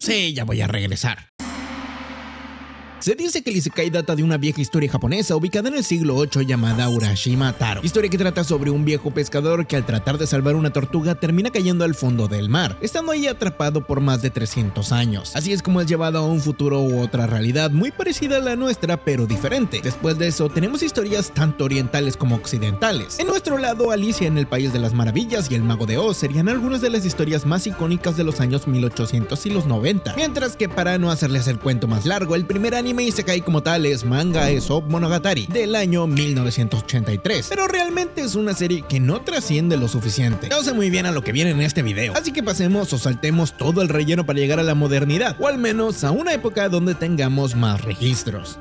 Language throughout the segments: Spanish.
Sí, ya voy a regresar. Se dice que el Isekai data de una vieja historia japonesa ubicada en el siglo VIII llamada Urashima Taro, historia que trata sobre un viejo pescador que al tratar de salvar una tortuga termina cayendo al fondo del mar, estando ahí atrapado por más de 300 años. Así es como es llevado a un futuro u otra realidad muy parecida a la nuestra pero diferente. Después de eso tenemos historias tanto orientales como occidentales. En nuestro lado, Alicia en el País de las Maravillas y El Mago de Oz serían algunas de las historias más icónicas de los años 1800 y los 90, mientras que para no hacerles el cuento más largo, el primer anime isekai como tal es Manga Aesop Monogatari del año 1983, pero realmente es una serie que no trasciende lo suficiente. No sé muy bien a lo que viene en este video, así que pasemos o saltemos todo el relleno para llegar a la modernidad, o al menos a una época donde tengamos más registros.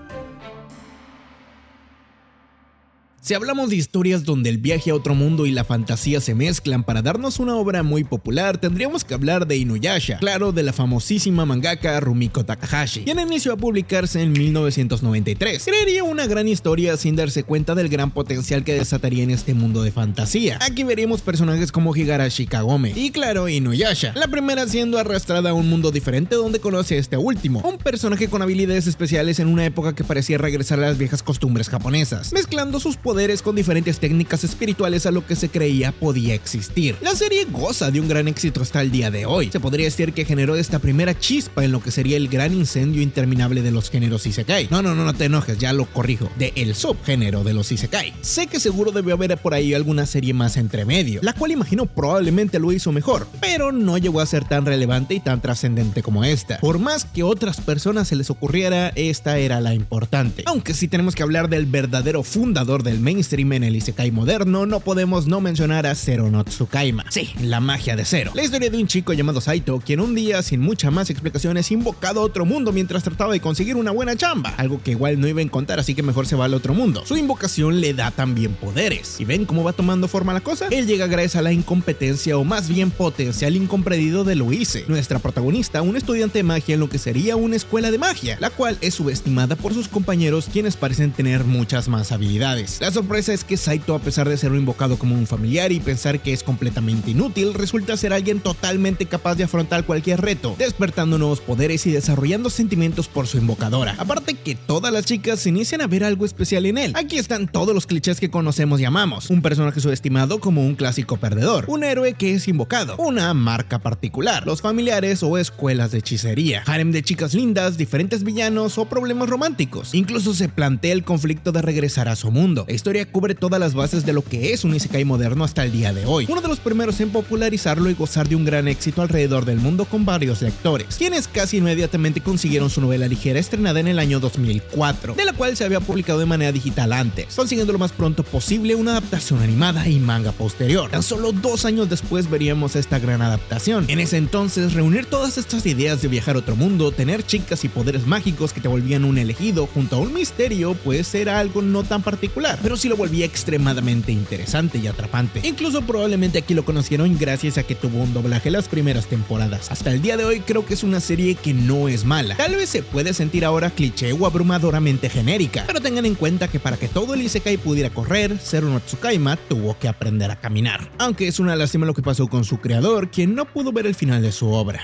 Si hablamos de historias donde el viaje a otro mundo y la fantasía se mezclan para darnos una obra muy popular, tendríamos que hablar de Inuyasha, claro, de la famosísima mangaka Rumiko Takahashi, quien inició a publicarse en 1993. Crearía una gran historia sin darse cuenta del gran potencial que desataría en este mundo de fantasía. Aquí veríamos personajes como Higarashi Kagome y claro, Inuyasha, la primera siendo arrastrada a un mundo diferente donde conoce a este último, un personaje con habilidades especiales en una época que parecía regresar a las viejas costumbres japonesas, mezclando sus poderes con diferentes técnicas espirituales a lo que se creía podía existir. La serie goza de un gran éxito hasta el día de hoy. Se podría decir que generó esta primera chispa en lo que sería el gran incendio interminable de los géneros isekai. No te enojes, ya lo corrijo, de el subgénero de los isekai. Sé que seguro debió haber por ahí alguna serie más entre medio, la cual imagino probablemente lo hizo mejor, pero no llegó a ser tan relevante y tan trascendente como esta. Por más que otras personas se les ocurriera, esta era la importante. Aunque si tenemos que hablar del verdadero fundador del mainstream en el isekai moderno, no podemos no mencionar a Zero no Tsukaima. Sí, la magia de Zero. La historia de un chico llamado Saito, quien un día, sin mucha más explicación, es invocado a otro mundo mientras trataba de conseguir una buena chamba, algo que igual no iba a encontrar, así que mejor se va al otro mundo. Su invocación le da también poderes. ¿Y ven cómo va tomando forma la cosa? Él llega gracias a la incompetencia o más bien potencial incomprendido de Louise, nuestra protagonista, un estudiante de magia en lo que sería una escuela de magia, la cual es subestimada por sus compañeros, quienes parecen tener muchas más habilidades. La sorpresa es que Saito, a pesar de ser invocado como un familiar y pensar que es completamente inútil, resulta ser alguien totalmente capaz de afrontar cualquier reto, despertando nuevos poderes y desarrollando sentimientos por su invocadora. Aparte que todas las chicas inician a ver algo especial en él. Aquí están todos los clichés que conocemos y amamos. Un personaje subestimado como un clásico perdedor, un héroe que es invocado, una marca particular, los familiares o escuelas de hechicería, harem de chicas lindas, diferentes villanos o problemas románticos. Incluso se plantea el conflicto de regresar a su mundo. La historia cubre todas las bases de lo que es un isekai moderno hasta el día de hoy, uno de los primeros en popularizarlo y gozar de un gran éxito alrededor del mundo con varios lectores, quienes casi inmediatamente consiguieron su novela ligera estrenada en el año 2004, de la cual se había publicado de manera digital antes, consiguiendo lo más pronto posible una adaptación animada y manga posterior. Tan solo 2 años después veríamos esta gran adaptación. En ese entonces, reunir todas estas ideas de viajar a otro mundo, tener chicas y poderes mágicos que te volvían un elegido junto a un misterio, pues era algo no tan particular, pero sí lo volvía extremadamente interesante y atrapante. Incluso probablemente aquí lo conocieron gracias a que tuvo un doblaje las primeras temporadas. Hasta el día de hoy creo que es una serie que no es mala. Tal vez se puede sentir ahora cliché o abrumadoramente genérica, pero tengan en cuenta que para que todo el isekai pudiera correr, Zero no Tsukaima tuvo que aprender a caminar. Aunque es una lástima lo que pasó con su creador, quien no pudo ver el final de su obra.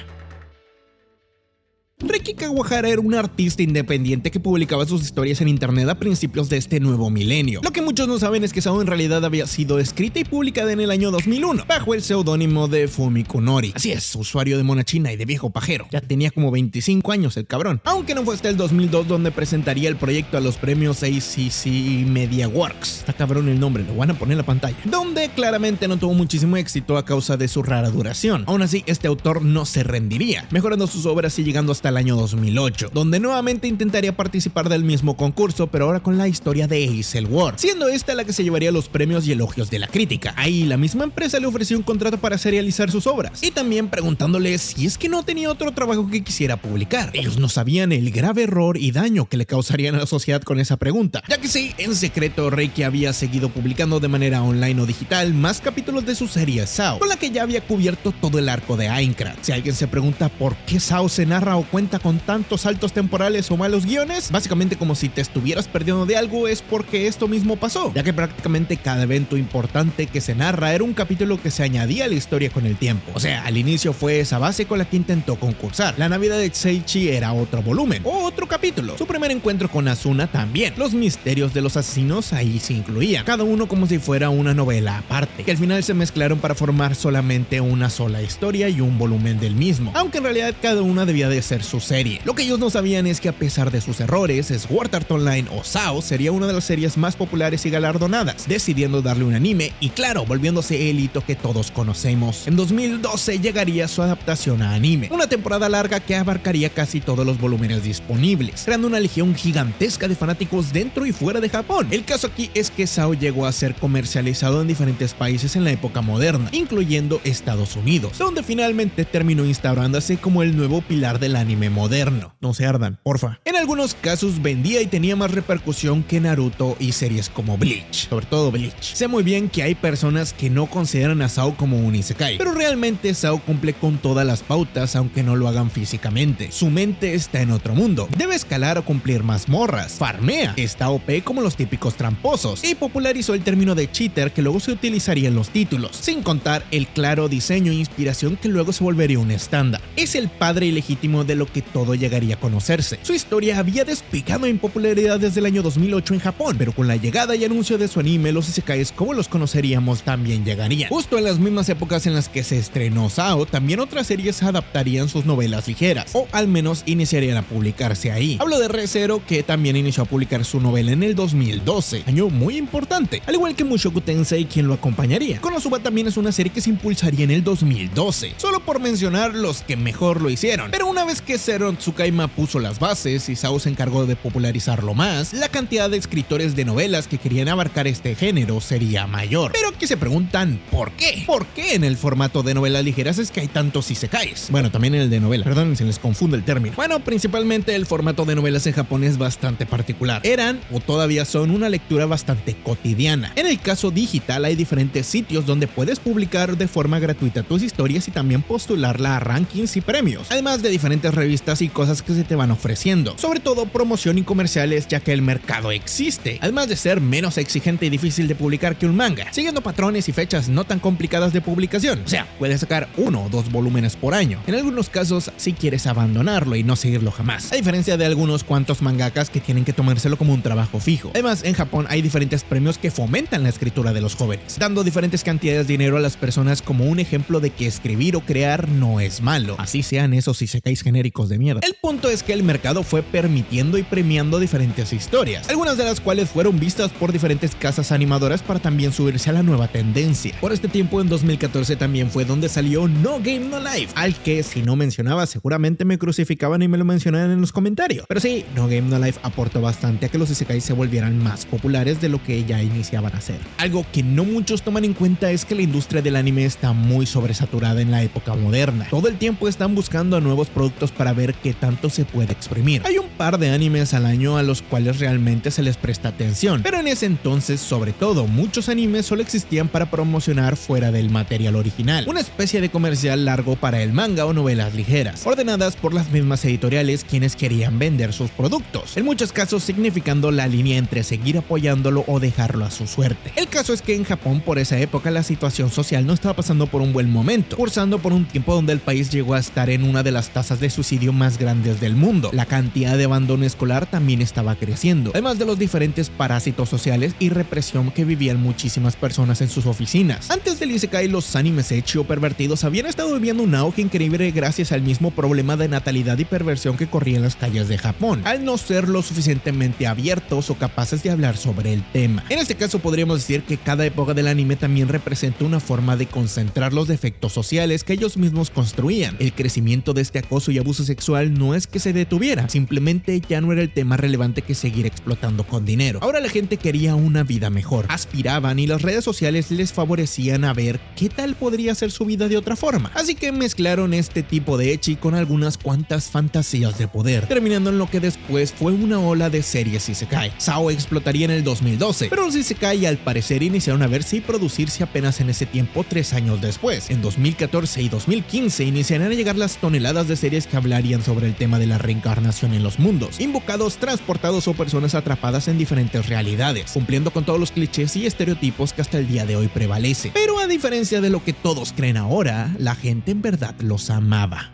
Riki Kawahara era un artista independiente que publicaba sus historias en internet a principios de este nuevo milenio. Lo que muchos no saben es que Sao en realidad había sido escrita y publicada en el año 2001 bajo el seudónimo de Fumiko Nori. Así es, usuario de mona china y de viejo pajero. Ya tenía como 25 años el cabrón. Aunque no fue hasta el 2002 donde presentaría el proyecto a los premios ACC Media Works. Está cabrón el nombre, lo van a poner en la pantalla. Donde claramente no tuvo muchísimo éxito a causa de su rara duración. Aún así, este autor no se rendiría, mejorando sus obras y llegando hasta el año 2008, donde nuevamente intentaría participar del mismo concurso, pero ahora con la historia de Hazel Ward, siendo esta la que se llevaría los premios y elogios de la crítica. Ahí la misma empresa le ofreció un contrato para serializar sus obras, y también preguntándole si es que no tenía otro trabajo que quisiera publicar. Ellos no sabían el grave error y daño que le causarían a la sociedad con esa pregunta, ya que sí, en secreto Reiki había seguido publicando de manera online o digital más capítulos de su serie Sao, con la que ya había cubierto todo el arco de Aincrad. Si alguien se pregunta por qué Sao se narra o cuenta con tantos saltos temporales o malos guiones? Básicamente como si te estuvieras perdiendo de algo es porque esto mismo pasó, ya que prácticamente cada evento importante que se narra era un capítulo que se añadía a la historia con el tiempo. O sea, al inicio fue esa base con la que intentó concursar. La Navidad de Seiichi era otro volumen o otro capítulo. Su primer encuentro con Asuna también. Los misterios de los asesinos ahí se incluían, cada uno como si fuera una novela aparte, que al final se mezclaron para formar solamente una sola historia y un volumen del mismo, aunque en realidad cada una debía de ser su serie. Lo que ellos no sabían es que a pesar de sus errores, Sword Art Online o SAO sería una de las series más populares y galardonadas, decidiendo darle un anime y claro, volviéndose el hito que todos conocemos. En 2012 llegaría su adaptación a anime, una temporada larga que abarcaría casi todos los volúmenes disponibles, creando una legión gigantesca de fanáticos dentro y fuera de Japón. El caso aquí es que SAO llegó a ser comercializado en diferentes países en la época moderna, incluyendo Estados Unidos, donde finalmente terminó instaurándose como el nuevo pilar del anime moderno. No se ardan, porfa. En algunos casos vendía y tenía más repercusión que Naruto y series como Bleach, sobre todo Bleach. Sé muy bien que hay personas que no consideran a SAO como un isekai, pero realmente SAO cumple con todas las pautas aunque no lo hagan físicamente. Su mente está en otro mundo, debe escalar o cumplir mazmorras, farmea, está OP como los típicos tramposos y popularizó el término de cheater que luego se utilizaría en los títulos, sin contar el claro diseño e inspiración que luego se volvería un estándar. Es el padre ilegítimo de lo que todo llegaría a conocerse. Su historia había despegado en popularidad desde el año 2008 en Japón, pero con la llegada y anuncio de su anime, los isekais como los conoceríamos también llegarían. Justo en las mismas épocas en las que se estrenó SAO, también otras series adaptarían sus novelas ligeras, o al menos iniciarían a publicarse ahí. Hablo de Re:Zero, que también inició a publicar su novela en el 2012, año muy importante, al igual que Mushoku Tensei, quien lo acompañaría. Konosuba también es una serie que se impulsaría en el 2012, solo por mencionar los que mejor lo hicieron. Pero una vez que Zero Tsukaima puso las bases y SAO se encargó de popularizarlo más, la cantidad de escritores de novelas que querían abarcar este género sería mayor. Pero aquí se preguntan ¿por qué? ¿Por qué en el formato de novelas ligeras es que hay tantos isekais? Bueno, también en el de novela, perdón, se les confunde el término. Bueno, principalmente el formato de novelas en Japón es bastante particular. Eran o todavía son una lectura bastante cotidiana. En el caso digital hay diferentes sitios donde puedes publicar de forma gratuita tus historias y también postularla a rankings y premios, además de diferentes revistas y cosas que se te van ofreciendo, sobre todo promoción y comerciales, ya que el mercado existe, además de ser menos exigente y difícil de publicar que un manga, siguiendo patrones y fechas no tan complicadas de publicación. O sea, puedes sacar 1 o 2 volúmenes por año, en algunos casos si quieres abandonarlo y no seguirlo jamás, a diferencia de algunos cuantos mangakas que tienen que tomárselo como un trabajo fijo. Además, en Japón hay diferentes premios que fomentan la escritura de los jóvenes, dando diferentes cantidades de dinero a las personas como un ejemplo de que escribir o crear no es malo, así sean esos isekais genéricos de mierda. El punto es que el mercado fue permitiendo y premiando diferentes historias, algunas de las cuales fueron vistas por diferentes casas animadoras para también subirse a la nueva tendencia. Por este tiempo, en 2014 también fue donde salió No Game No Life, al que si no mencionaba seguramente me crucificaban y me lo mencionaban en los comentarios. Pero sí, No Game No Life aportó bastante a que los isekais se volvieran más populares de lo que ya iniciaban a ser. Algo que no muchos toman en cuenta es que la industria del anime está muy sobresaturada en la época moderna. Todo el tiempo están buscando nuevos productos para ver qué tanto se puede exprimir. Hay un par de animes al año a los cuales realmente se les presta atención, pero en ese entonces, sobre todo, muchos animes solo existían para promocionar fuera del material original, una especie de comercial largo para el manga o novelas ligeras, ordenadas por las mismas editoriales quienes querían vender sus productos, en muchos casos significando la línea entre seguir apoyándolo o dejarlo a su suerte. El caso es que en Japón por esa época la situación social no estaba pasando por un buen momento, cursando por un tiempo donde el país llegó a estar en una de las tasas de suicidio más grandes del mundo. La cantidad de abandono escolar también estaba creciendo, además de los diferentes parásitos sociales y represión que vivían muchísimas personas en sus oficinas. Antes del isekai, los animes ecchi o pervertidos habían estado viviendo un auge increíble gracias al mismo problema de natalidad y perversión que corría en las calles de Japón, al no ser lo suficientemente abiertos o capaces de hablar sobre el tema. En este caso podríamos decir que cada época del anime también representa una forma de concentrar los defectos sociales que ellos mismos construían. El crecimiento de este acoso y abuso sexual no es que se detuviera, simplemente ya no era el tema relevante que seguir explotando con dinero. Ahora la gente quería una vida mejor, aspiraban y las redes sociales les favorecían a ver qué tal podría ser su vida de otra forma. Así que mezclaron este tipo de ecchi con algunas cuantas fantasías de poder, terminando en lo que después fue una ola de series isekai. SAO explotaría en el 2012, pero los isekai al parecer iniciaron a verse y producirse apenas en ese tiempo 3 años después. En 2014 y 2015 iniciarían a llegar las toneladas de series que hablarían debatían sobre el tema de la reencarnación en los mundos, invocados, transportados o personas atrapadas en diferentes realidades, cumpliendo con todos los clichés y estereotipos que hasta el día de hoy prevalecen. Pero a diferencia de lo que todos creen ahora, la gente en verdad los amaba.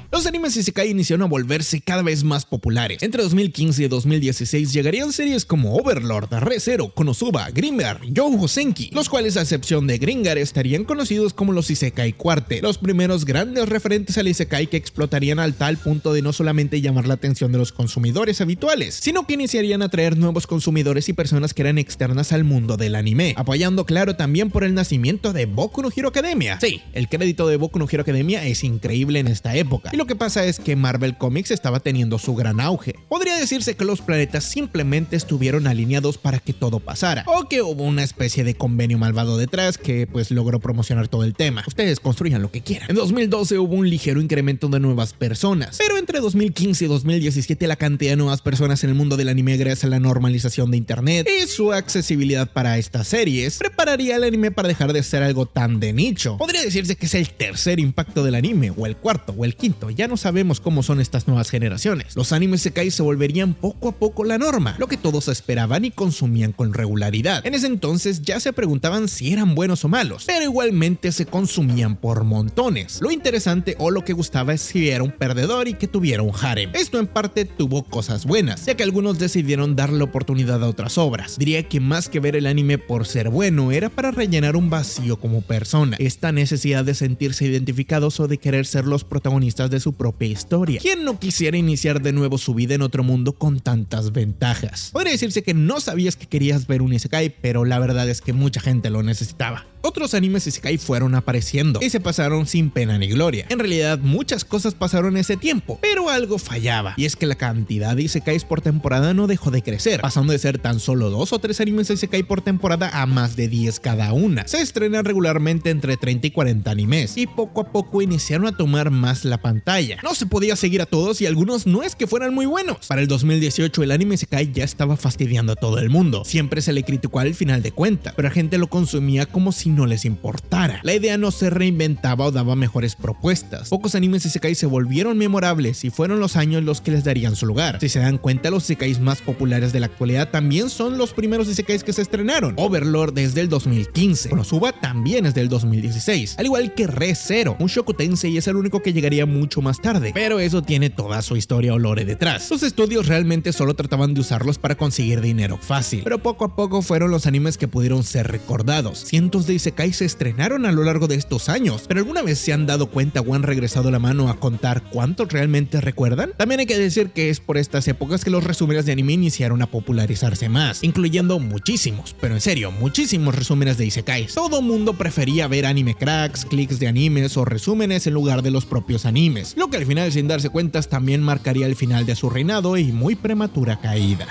Los animes isekai iniciaron a volverse cada vez más populares. Entre 2015 y 2016 llegarían series como Overlord, Re:Zero, Konosuba, Grimgar, Youhou Senki, los cuales a excepción de Grimgar estarían conocidos como los Isekai Quartet, los primeros grandes referentes al isekai que explotarían al tal punto de no solamente llamar la atención de los consumidores habituales, sino que iniciarían a traer nuevos consumidores y personas que eran externas al mundo del anime, apoyando claro también por el nacimiento de Boku no Hero Academia. Sí, el crédito de Boku no Hero Academia es increíble en esta época. Y lo que pasa es que Marvel Comics estaba teniendo su gran auge. Podría decirse que los planetas simplemente estuvieron alineados para que todo pasara, o que hubo una especie de convenio malvado detrás que pues logró promocionar todo el tema. Ustedes construyan lo que quieran. En 2012 hubo un ligero incremento de nuevas personas, pero entre 2015 y 2017 la cantidad de nuevas personas en el mundo del anime gracias a la normalización de internet y su accesibilidad para estas series prepararía al anime para dejar de ser algo tan de nicho. Podría decirse que es el tercer impacto del anime, o el cuarto, o el quinto. Ya no sabemos cómo son estas nuevas generaciones. Los animes isekai se volverían poco a poco la norma, lo que todos esperaban y consumían con regularidad. En ese entonces ya se preguntaban si eran buenos o malos, pero igualmente se consumían por montones. Lo interesante o lo que gustaba es si era un perdedor y que tuviera un harem. Esto en parte tuvo cosas buenas, ya que algunos decidieron darle oportunidad a otras obras. Diría que más que ver el anime por ser bueno, era para rellenar un vacío como persona, esta necesidad de sentirse identificados o de querer ser los protagonistas de su propia historia. ¿Quién no quisiera iniciar de nuevo su vida en otro mundo con tantas ventajas? Podría decirse que no sabías que querías ver un isekai, pero la verdad es que mucha gente lo necesitaba. Otros animes isekai fueron apareciendo y se pasaron sin pena ni gloria. En realidad muchas cosas pasaron en ese tiempo, pero algo fallaba, y es que la cantidad de isekais por temporada no dejó de crecer, pasando de ser tan solo 2 o 3 animes isekai por temporada a más de 10 cada una. Se estrenan regularmente entre 30 y 40 animes, y poco a poco iniciaron a tomar más la pantalla. No se podía seguir a todos y algunos no es que fueran muy buenos. Para el 2018 el anime isekai ya estaba fastidiando a todo el mundo. Siempre se le criticó al final de cuentas, pero la gente lo consumía como si no les importara. La idea no se reinventaba o daba mejores propuestas. Pocos animes isekai se volvieron memorables y fueron los años los que les darían su lugar. Si se dan cuenta, los isekais más populares de la actualidad también son los primeros isekais que se estrenaron. Overlord desde el 2015, Konosuba también es del 2016, al igual que Re:Zero. Mushoku Tensei es el único que llegaría mucho más tarde, pero eso tiene toda su historia o lore detrás. Los estudios realmente solo trataban de usarlos para conseguir dinero fácil, pero poco a poco fueron los animes que pudieron ser recordados. Cientos de isekais se estrenaron a lo largo de estos años, pero ¿alguna vez se han dado cuenta o han regresado la mano a contar cuántos realmente recuerdan? También hay que decir que es por estas épocas que los resúmenes de anime iniciaron a popularizarse más, incluyendo muchísimos, pero en serio, muchísimos resúmenes de isekais. Todo mundo prefería ver anime cracks, clics de animes o resúmenes en lugar de los propios animes, lo que al final, sin darse cuentas, también marcaría el final de su reinado y muy prematura caída.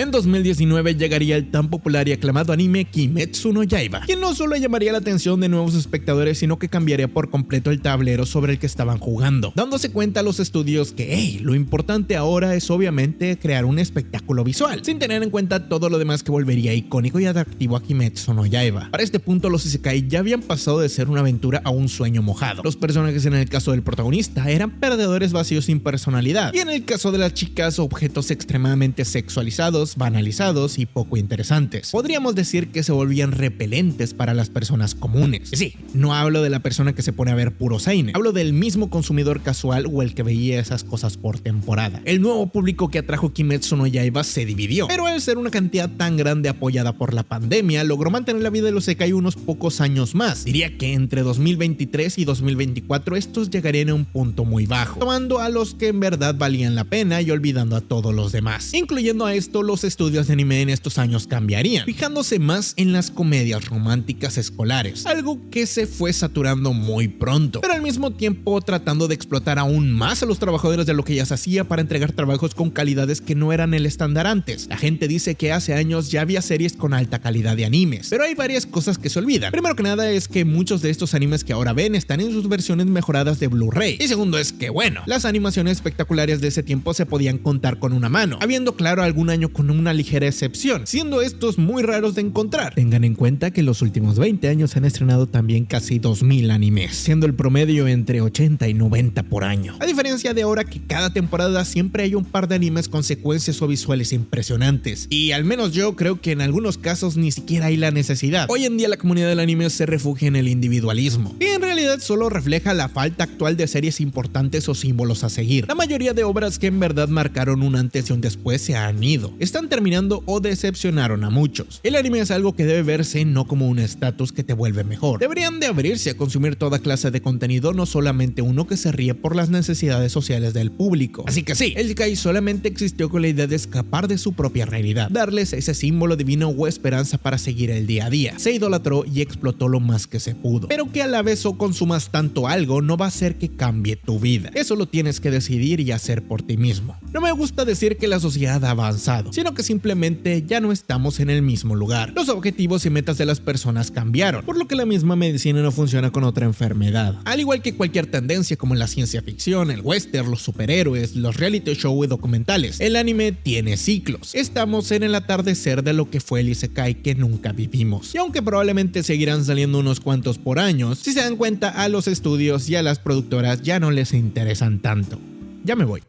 En 2019 llegaría el tan popular y aclamado anime Kimetsu no Yaiba, quien no solo llamaría la atención de nuevos espectadores, sino que cambiaría por completo el tablero sobre el que estaban jugando, dándose cuenta a los estudios que, lo importante ahora es obviamente crear un espectáculo visual, sin tener en cuenta todo lo demás que volvería icónico y atractivo a Kimetsu no Yaiba. Para este punto, los isekai ya habían pasado de ser una aventura a un sueño mojado. Los personajes en el caso del protagonista eran perdedores vacíos sin personalidad, y en el caso de las chicas, objetos extremadamente sexualizados, banalizados y poco interesantes. Podríamos decir que se volvían repelentes para las personas comunes. Sí, no hablo de la persona que se pone a ver puro seinen, hablo del mismo consumidor casual o el que veía esas cosas por temporada. El nuevo público que atrajo Kimetsu no Yaiba se dividió, pero al ser una cantidad tan grande apoyada por la pandemia, logró mantener la vida de los isekai unos pocos años más. Diría que entre 2023 y 2024 estos llegarían a un punto muy bajo, tomando a los que en verdad valían la pena y olvidando a todos los demás. Incluyendo a esto, los estudios de anime en estos años cambiarían, fijándose más en las comedias románticas escolares, algo que se fue saturando muy pronto, pero al mismo tiempo tratando de explotar aún más a los trabajadores de lo que ya se hacía para entregar trabajos con calidades que no eran el estándar antes. La gente dice que hace años ya había series con alta calidad de animes, pero hay varias cosas que se olvidan. Primero que nada es que muchos de estos animes que ahora ven están en sus versiones mejoradas de Blu-ray, y segundo es que bueno, las animaciones espectaculares de ese tiempo se podían contar con una mano, habiendo claro algún año con son una ligera excepción, siendo estos muy raros de encontrar. Tengan en cuenta que en los últimos 20 años se han estrenado también casi 2000 animes, siendo el promedio entre 80 y 90 por año. A diferencia de ahora que cada temporada siempre hay un par de animes con secuencias o visuales impresionantes, y al menos yo creo que en algunos casos ni siquiera hay la necesidad. Hoy en día la comunidad del anime se refugia en el individualismo, y en realidad solo refleja la falta actual de series importantes o símbolos a seguir. La mayoría de obras que en verdad marcaron un antes y un después se han ido, están terminando o decepcionaron a muchos. El anime es algo que debe verse no como un estatus que te vuelve mejor. Deberían de abrirse a consumir toda clase de contenido, no solamente uno que se ríe por las necesidades sociales del público. Así que sí, el Isekai solamente existió con la idea de escapar de su propia realidad, darles ese símbolo divino o esperanza para seguir el día a día. Se idolatró y explotó lo más que se pudo, pero que a la vez o consumas tanto algo no va a hacer que cambie tu vida. Eso lo tienes que decidir y hacer por ti mismo. No me gusta decir que la sociedad ha avanzado, sino que simplemente ya no estamos en el mismo lugar. Los objetivos y metas de las personas cambiaron, por lo que la misma medicina no funciona con otra enfermedad. Al igual que cualquier tendencia como la ciencia ficción, el western, los superhéroes, los reality show y documentales, el anime tiene ciclos. Estamos en el atardecer de lo que fue el Isekai que nunca vivimos. Y aunque probablemente seguirán saliendo unos cuantos por año, si se dan cuenta, a los estudios y a las productoras ya no les interesan tanto. Ya me voy.